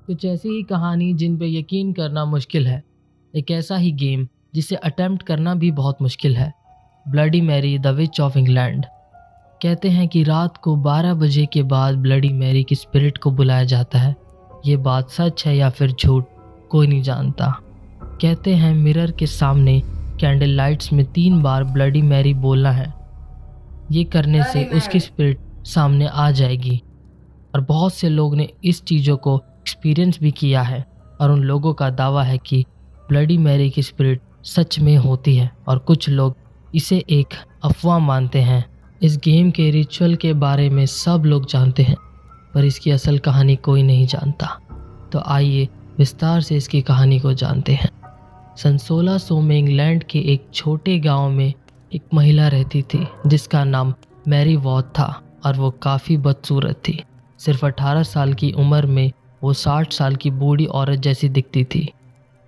कुछ ऐसी ही कहानी जिन पे यकीन करना मुश्किल है। एक ऐसा ही गेम जिसे अटेम्प्ट करना भी बहुत मुश्किल है। Bloody Mary the witch of England. कहते हैं कि रात को 12 बजे के बाद ब्लडी मैरी की स्पिरिट को बुलाया जाता है। ये बात सच है या फिर झूठ, कोई नहीं जानता। कहते हैं मिरर के सामने कैंडल लाइट्स में 3 बार ब्लडी मैरी बोलना है। ये करने से उसकी स्पिरिट सामने आ जाएगी। और बहुत से लोग ने इस चीज़ों को एक्सपीरियंस भी किया है और उन लोगों का दावा है कि ब्लडी मैरी की स्पिरिट सच में होती है और कुछ लोग इसे एक अफवाह मानते हैं। इस गेम के रिचुअल के बारे में सब लोग जानते हैं पर इसकी असल कहानी कोई नहीं जानता। तो आइए विस्तार से इसकी कहानी को जानते हैं। सन 1600 में इंग्लैंड के एक छोटे गांव में एक महिला रहती थी जिसका नाम मैरी वॉथ था और वो काफ़ी बदसूरत थी। सिर्फ 18 साल की उम्र में वो 60 साल की बूढ़ी औरत जैसी दिखती थी।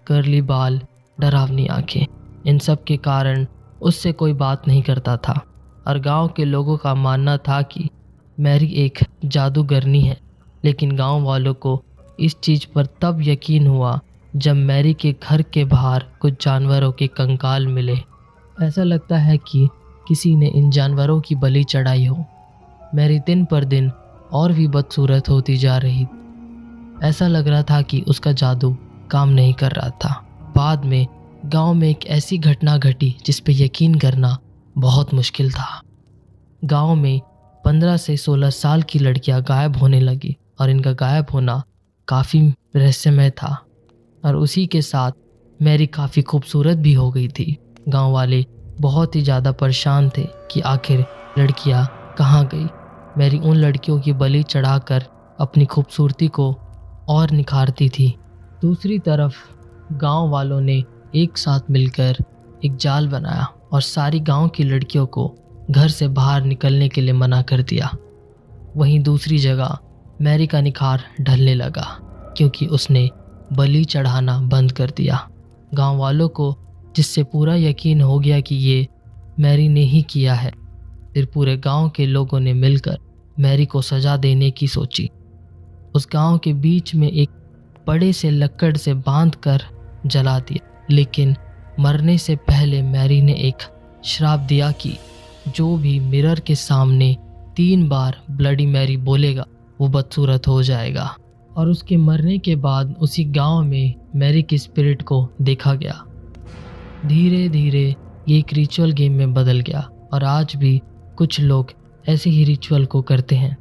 कर्ली बाल, डरावनी आंखें, इन सब के कारण उससे कोई बात नहीं करता था और गांव के लोगों का मानना था कि मैरी एक जादूगरनी है। लेकिन गांव वालों को इस चीज़ पर तब यकीन हुआ जब मैरी के घर के बाहर कुछ जानवरों के कंकाल मिले। ऐसा लगता है कि किसी ने इन जानवरों की बलि चढ़ाई हो। मैरी दिन पर दिन और भी बदसूरत होती जा रही। ऐसा लग रहा था कि उसका जादू काम नहीं कर रहा था। बाद में गांव में एक ऐसी घटना घटी जिस पे यकीन करना बहुत मुश्किल था। गांव में 15 से 16 साल की लड़कियां गायब होने लगी और इनका गायब होना काफ़ी रहस्यमय था। और उसी के साथ मैरी काफ़ी खूबसूरत भी हो गई थी। गांव वाले बहुत ही ज़्यादा परेशान थे कि आखिर लड़कियां कहाँ गई। मैरी उन लड़कियों की बलि चढ़ाकर अपनी खूबसूरती को और निखारती थी। दूसरी तरफ गांव वालों ने एक साथ मिलकर एक जाल बनाया और सारी गांव की लड़कियों को घर से बाहर निकलने के लिए मना कर दिया। वहीं दूसरी जगह मैरी का निखार ढलने लगा क्योंकि उसने बलि चढ़ाना बंद कर दिया। गांव वालों को जिससे पूरा यकीन हो गया कि ये मैरी ने ही किया है। फिर पूरे गांव के लोगों ने मिलकर मैरी को सजा देने की सोची। उस गांव के बीच में एक बड़े से लकड़ से बांध कर जला दिया। लेकिन मरने से पहले मैरी ने एक श्राप दिया कि जो भी मिरर के सामने 3 बार ब्लडी मैरी बोलेगा वो बदसूरत हो जाएगा। और उसके मरने के बाद उसी गांव में मैरी की स्पिरिट को देखा गया। धीरे धीरे ये एक रिचुअल गेम में बदल गया और आज भी कुछ लोग ऐसे ही रिचुअल को करते हैं।